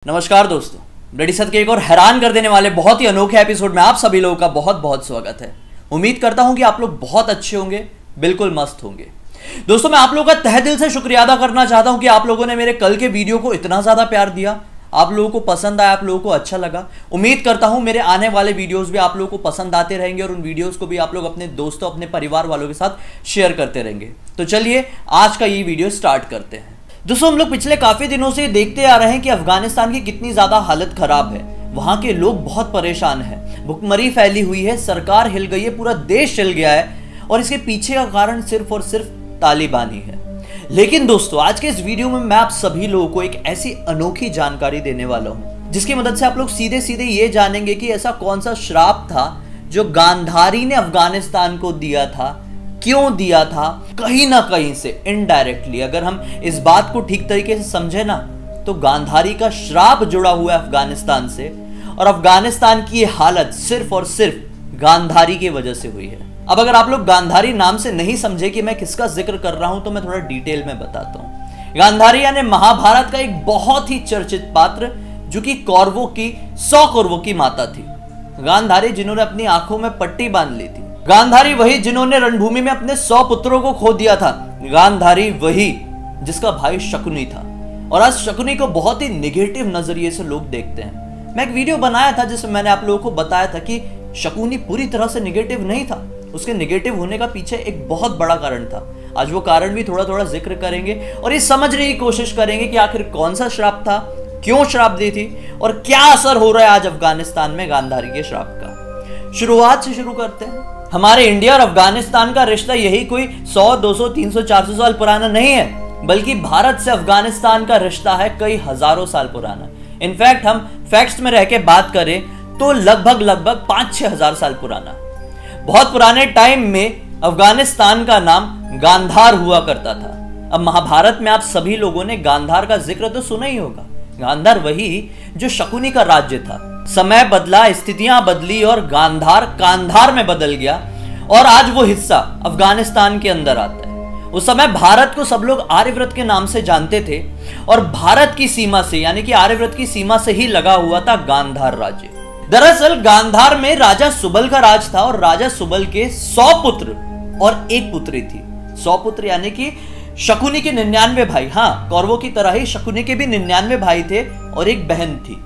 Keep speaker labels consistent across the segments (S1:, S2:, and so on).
S1: नमस्कार दोस्तों, ब्लडी सत्य के एक और हैरान कर देने वाले बहुत ही अनोखे एपिसोड में आप सभी लोगों का बहुत बहुत स्वागत है। उम्मीद करता हूं कि आप लोग बहुत अच्छे होंगे, बिल्कुल मस्त होंगे। दोस्तों, मैं आप लोगों का तहे दिल से शुक्रिया अदा करना चाहता हूं कि आप लोगों ने मेरे कल के वीडियो को इतना ज्यादा प्यार दिया, आप लोगों को पसंद आया, आप लोगों को अच्छा लगा। उम्मीद करता हूं मेरे आने वाले वीडियोस भी आप लोगों को पसंद आते रहेंगे और उन वीडियोस को भी आप लोग अपने दोस्तों, अपने परिवार वालों के साथ शेयर करते रहेंगे। तो चलिए आज का ये वीडियो स्टार्ट करते हैं। दोस्तों, हम लोग पिछले काफी दिनों से देखते आ रहे हैं कि अफगानिस्तान की कितनी ज्यादा हालत खराब है। वहां के लोग बहुत परेशान हैं, भुखमरी फैली हुई है, सरकार हिल गई है, पूरा देश हिल गया है और इसके पीछे का कारण सिर्फ और सिर्फ तालिबान ही है। लेकिन दोस्तों, आज के इस वीडियो में मैं आप सभी लोगों को एक ऐसी अनोखी जानकारी देने वाला हूं जिसकी मदद से आप लोग सीधे सीधे ये जानेंगे कि ऐसा कौन सा श्राप था जो गांधारी ने अफगानिस्तान को दिया था, क्यों दिया था। कहीं ना कहीं से इनडायरेक्टली अगर हम इस बात को ठीक तरीके से समझे ना, तो गांधारी का श्राप जुड़ा हुआ है अफगानिस्तान से और अफगानिस्तान की हालत सिर्फ और सिर्फ गांधारी की वजह से हुई है। अब अगर आप लोग गांधारी नाम से नहीं समझे कि मैं किसका जिक्र कर रहा हूं, तो मैं थोड़ा डिटेल में बताता हूं। गांधारी यानी महाभारत का एक बहुत ही चर्चित पात्र, जो कि कौरवों की 100 कौरवों की माता थी। गांधारी जिन्होंने अपनी आंखों में पट्टी बांध ली थी। गांधारी वही जिन्होंने रणभूमि में अपने 100 पुत्रों को खो दिया था। गांधारी वही जिसका भाई शकुनी था। और आज शकुनी को बहुत ही निगेटिव नजरिए से लोग देखते हैं। मैं एक वीडियो बनाया था जिसमें मैंने आप लोगों को बताया था कि शकुनी पूरी तरह से निगेटिव नहीं था। उसके निगेटिव होने का पीछे एक बहुत बड़ा कारण था। आज वो कारण भी थोड़ा थोड़ा जिक्र करेंगे और ये समझने की कोशिश करेंगे कि आखिर कौन सा श्राप था, क्यों श्राप दी थी और क्या असर हो रहा है आज अफगानिस्तान में गांधारी के श्राप का। शुरुआत से शुरू करते हैं। हमारे इंडिया और अफगानिस्तान का रिश्ता यही कोई 100, 200, 300, 400 साल पुराना नहीं है, बल्कि भारत से अफगानिस्तान का रिश्ता है कई हजारों साल पुराना। इनफैक्ट हम फैक्ट्स में रह के बात करें तो लगभग 5-6 हजार साल पुराना। बहुत पुराने टाइम में अफगानिस्तान का नाम गांधार हुआ करता था। अब महाभारत में आप सभी लोगों ने गांधार का जिक्र तो सुना ही होगा। गांधार वही जो शकुनी का राज्य था। समय बदला, स्थितियां बदली और गांधार कांधार में बदल गया और आज वो हिस्सा अफगानिस्तान के अंदर आता है। उस समय भारत को सब लोग आर्यव्रत के नाम से जानते थे और भारत की सीमा से यानी कि आर्यव्रत की सीमा से ही लगा हुआ था गांधार राज्य। दरअसल गांधार में राजा सुबल का राज था और राजा सुबल के 100 पुत्र और एक पुत्री थी। 100 पुत्र यानी कि शकुनी के 99 भाई। हाँ, कौरवों की तरह ही शकुनी के भी 99 भाई थे और एक बहन थी।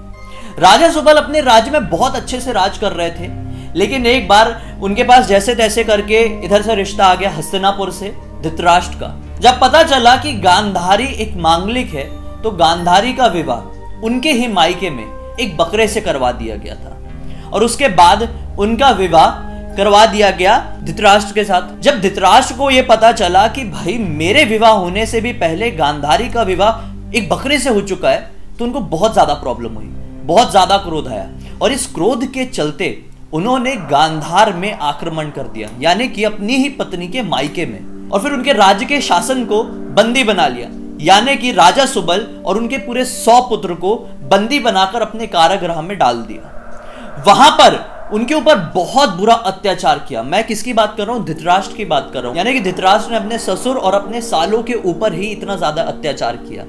S1: राजा सुबल अपने राज्य में बहुत अच्छे से राज कर रहे थे, लेकिन एक बार उनके पास जैसे तैसे करके इधर से रिश्ता आ गया हस्तिनापुर से, धृतराष्ट्र का। जब पता चला कि गांधारी एक मांगलिक है, तो गांधारी का विवाह उनके ही मायके में एक बकरे से करवा दिया गया था और उसके बाद उनका विवाह करवा दिया गया धृतराष्ट्र के साथ। जब धृतराष्ट्र को यह पता चला कि भाई मेरे विवाह होने से भी पहले गांधारी का विवाह एक बकरे से हो चुका है, तो उनको बहुत ज्यादा प्रॉब्लम हुई, बहुत ज्यादा क्रोध आया और इस क्रोध के चलते उन्होंने गांधार में आक्रमण कर दिया, यानी कि अपनी ही पत्नी के मायके में, और फिर उनके राज्य के शासन को बंदी बना लिया, यानी कि राजा सुबल और उनके पूरे 100 पुत्र को बंदी बनाकर अपने कारागृह में डाल दिया। वहां पर उनके ऊपर बहुत बुरा अत्याचार किया। मैं किसकी बात कर रहा हूं? धृतराष्ट्र की बात कर रहा हूं। यानी कि धृतराष्ट्र ने अपने ससुर और अपने सालों के ऊपर ही इतना ज्यादा अत्याचार किया।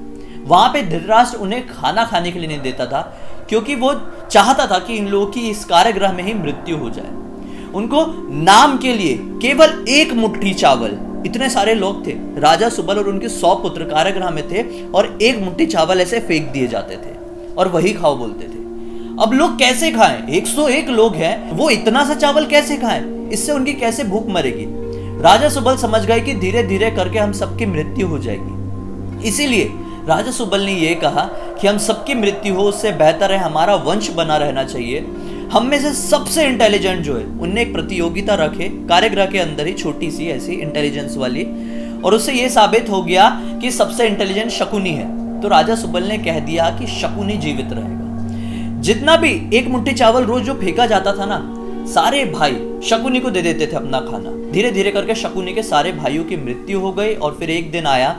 S1: वहां पे धृतराष्ट्र उन्हें खाना खाने के लिए नहीं देता था, क्योंकि वो चाहता था कि इन लोगों की इस कारागृह में ही मृत्यु हो जाए। उनको नाम के लिए केवल एक मुट्ठी चावल, इतने सारे लोग थे, राजा सुबल और उनके 100 पुत्र कारागृह में थे और एक मुट्ठी चावल ऐसे फेंक दिए जाते थे और वही खाओ बोलते थे। अब लोग कैसे खाएं? 101 लोग हैं, वो इतना सा चावल कैसे खाएं? इससे उनकी कैसे भूख मरेगी? राजा सुबल समझ गए कि धीरे धीरे करके हम सबकी मृत्यु हो जाएगी। इसीलिए राजा सुबल ने यह कहा कि हम सबकी मृत्यु हो, उससे बेहतर है हमारा वंश बना रहना चाहिए। हम में से सबसे इंटेलिजेंट जो है, उनने एक प्रतियोगिता रखे कारागृह के अंदर ही, छोटी सी ऐसी इंटेलिजेंस वाली, और उससे यह साबित हो गया कि सबसे इंटेलिजेंट शकुनी है। तो राजा सुबल ने कह दिया कि शकुनी जीवित रहेगा। जितना भी एक मुट्ठी चावल रोज जो फेंका जाता था ना, सारे भाई शकुनी को दे देते थे अपना खाना। धीरे धीरे करके शकुनी के सारे भाइयों की मृत्यु हो गई और फिर एक दिन आया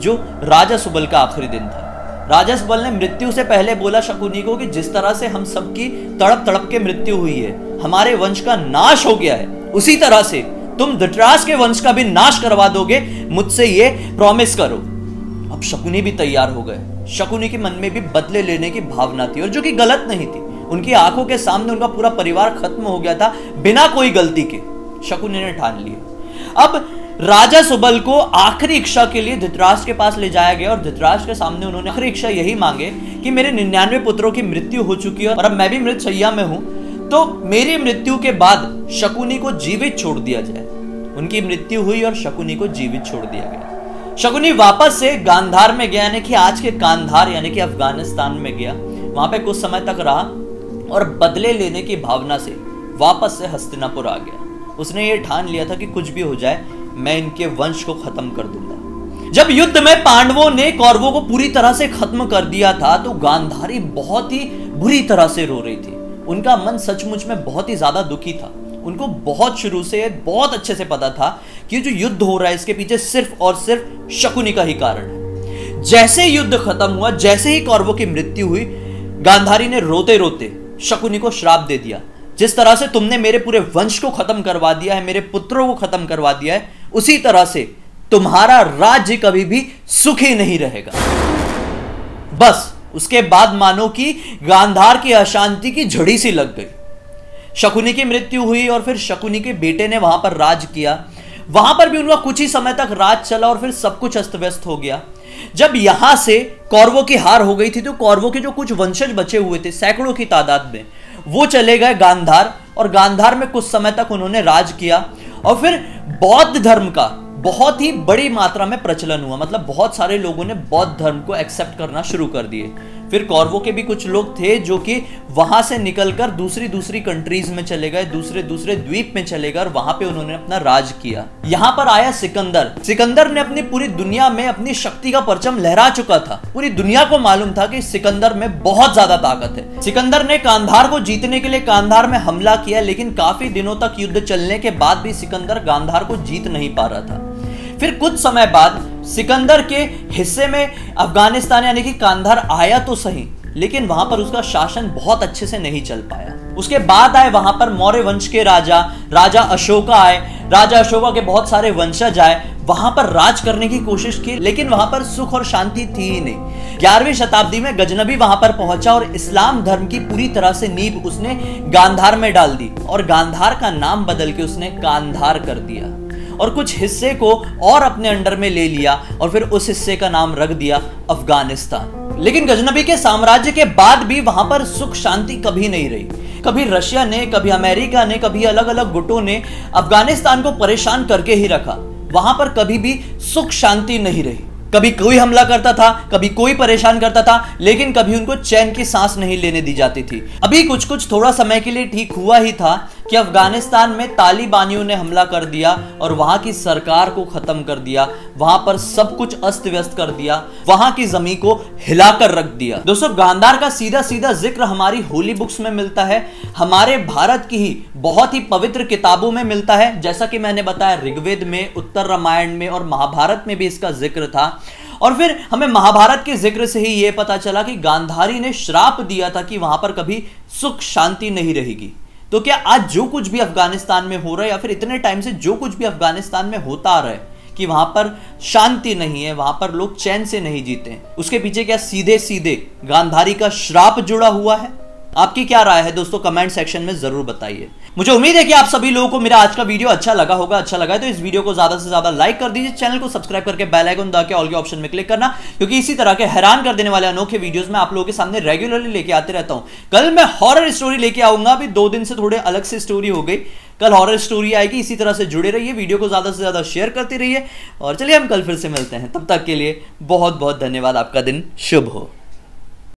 S1: जो राजा सुबल का आखिरी दिन था। राजा सुबल ने मृत्यु से पहले बोला शकुनी को कि जिस तरह से हम सबकी तड़प तड़प के मृत्यु हुई है, हमारे वंश का नाश हो गया है, उसी तरह से तुम धृतराष्ट्र के वंश का भी नाश करवा दोगे, मुझसे ये प्रॉमिस करो। अब शकुनी भी तैयार हो गए। शकुनी के मन में भी बदले लेने की भावना थी, और जो कि गलत नहीं थी। उनकी आंखों के सामने उनका पूरा परिवार खत्म हो गया था बिना कोई गलती के। शकुनी ने ठान लिया। अब राजा सुबल को आखिरी इच्छा के लिए धृतराष्ट्र के पास ले जाया गया, और धृतराष्ट्र के सामने उन्होंने आखिरी इच्छा यही मांगे कि मेरे 99 पुत्रों की मृत्यु हो चुकी है और अब मैं भी मृत शैया में हूं, तो मेरी मृत्यु के बाद शकुनी को जीवित छोड़ दिया जाए। उनकी मृत्यु हुई और शकुनी को जीवित छोड़ दिया गया। शकुनी वापस से गांधार में गया, यानी कि आज के कांधार यानी कि अफगानिस्तान में गया। वहां पे कुछ समय तक रहा और बदले लेने की भावना से वापस से हस्तिनापुर आ गया। उसने ये ठान लिया था कि कुछ भी हो जाए मैं इनके वंश को खत्म कर दूंगा। जब युद्ध में पांडवों ने कौरवों को पूरी तरह से खत्म कर दिया था तो गांधारी बहुत ही बुरी तरह से रो रही थी। उनका मन सचमुच में बहुत ही ज्यादा दुखी था। उनको बहुत शुरू से बहुत अच्छे से पता था कि जो युद्ध हो रहा है इसके पीछे सिर्फ और सिर्फ शकुनी का ही कारण है। जैसे युद्ध खत्म हुआ, जैसे ही कौरवों की मृत्यु हुई, गांधारी ने रोते रोते शकुनी को श्राप दे दिया, जिस तरह से तुमने मेरे पूरे वंश को खत्म करवा दिया है, मेरे पुत्रों को खत्म करवा दिया है, उसी तरह से तुम्हारा राज्य कभी भी सुखी नहीं रहेगा। बस उसके बाद मानो कि गांधार की अशांति की झड़ी सी लग गई। शकुनी की मृत्यु हुई और फिर शकुनी के बेटे ने वहां पर राज किया। वहां पर भी उनका कुछ ही समय तक राज चला और फिर सब कुछ अस्त व्यस्त हो गया। जब यहां से कौरवों की हार हो गई थी तो कौरवों के जो कुछ वंशज बचे हुए थे सैकड़ों की तादाद में, वो चले गए गांधार, और गांधार में कुछ समय तक उन्होंने राज किया। और फिर बौद्ध धर्म का बहुत ही बड़ी मात्रा में प्रचलन हुआ, मतलब बहुत सारे लोगों ने बौद्ध धर्म को एक्सेप्ट करना शुरू कर दिए। फिर कौरवों के भी कुछ लोग थे जो कि वहां से निकलकर दूसरी कंट्रीज में चले गए, दूसरे द्वीप में चले गए और वहां पे उन्होंने अपना राज किया। यहां पर आया सिकंदर। सिकंदर ने अपनी पूरी दुनिया में अपनी शक्ति का परचम लहरा चुका था। पूरी दुनिया को मालूम था कि सिकंदर में बहुत ज्यादा ताकत है। सिकंदर ने कांधार को जीतने के लिए कांधार में हमला किया, लेकिन काफी दिनों तक युद्ध चलने के बाद भी सिकंदर गांधार को जीत नहीं पा रहा था। फिर कुछ समय बाद सिकंदर के हिस्से में अफगानिस्तान यानी कि कांधार आया तो सही, लेकिन वहां पर उसका शासन बहुत अच्छे से नहीं चल पाया। उसके बाद आए वहां पर मौर्य वंश के राजा अशोका आए। राजा अशोका के बहुत सारे वंशज आए, वहां पर राज करने की कोशिश की, लेकिन वहां पर सुख और शांति थी ही नहीं। 11वीं शताब्दी में गजनबी वहां पर पहुंचा और इस्लाम धर्म की पूरी तरह से नींव उसने गांधार में डाल दी, और गांधार का नाम बदल के उसने कांधार कर दिया और कुछ हिस्से को और अपने अंडर में ले लिया, और फिर उस हिस्से का नाम रख दिया अफगानिस्तान। लेकिन गजनबी के साम्राज्य के बाद भी वहां पर सुख शांति कभी नहीं रही। कभी रशिया ने, कभी अमेरिका ने, कभी अलग अलग गुटों ने अफगानिस्तान को परेशान करके ही रखा। वहां पर कभी भी सुख शांति नहीं रही। कभी कोई हमला करता था, कभी कोई परेशान करता था, लेकिन कभी उनको चैन की सांस नहीं लेने दी जाती थी। अभी कुछ थोड़ा समय के लिए ठीक हुआ ही था कि अफगानिस्तान में तालिबानियों ने हमला कर दिया और वहां की सरकार को खत्म कर दिया। वहां पर सब कुछ अस्त व्यस्त कर दिया, वहां की जमीन को हिलाकर रख दिया। दोस्तों, गांधार का सीधा सीधा जिक्र हमारी होली बुक्स में मिलता है, हमारे भारत की ही बहुत ही पवित्र किताबों में मिलता है। जैसा कि मैंने बताया, ऋग्वेद में, उत्तर रामायण में और महाभारत में भी इसका जिक्र था। और फिर हमें महाभारत के जिक्र से ही यह पता चला कि गांधारी ने श्राप दिया था कि वहां पर कभी सुख शांति नहीं रहेगी। तो क्या आज जो कुछ भी अफगानिस्तान में हो रहा है, या फिर इतने टाइम से जो कुछ भी अफगानिस्तान में होता आ रहा है कि वहां पर शांति नहीं है, वहां पर लोग चैन से नहीं जीते हैं, उसके पीछे क्या सीधे सीधे गांधारी का श्राप जुड़ा हुआ है? आपकी क्या राय है दोस्तों? कमेंट सेक्शन में जरूर बताइए। मुझे उम्मीद है कि आप सभी लोगों को मेरा आज का वीडियो अच्छा लगा होगा। अच्छा लगा है तो इस वीडियो को ज्यादा से ज्यादा लाइक कर दीजिए, चैनल को सब्सक्राइब करके बेल आइकन दबा के ऑल के ऑप्शन में क्लिक करना, क्योंकि इसी तरह के हैरान कर देने वाले अनोखे वीडियोस मैं आप लोगों के सामने रेगुलरली लेके आते रहता हूं। कल मैं हॉरर स्टोरी लेके आऊंगा। अभी 2 दिन से थोड़े अलग से स्टोरी हो गई, कल हॉरर स्टोरी आएगी। इसी तरह से जुड़े रहिए, वीडियो को ज्यादा से ज्यादा शेयर करते रहिए, और चलिए हम कल फिर से मिलते हैं। तब तक के लिए बहुत बहुत धन्यवाद। आपका दिन शुभ हो।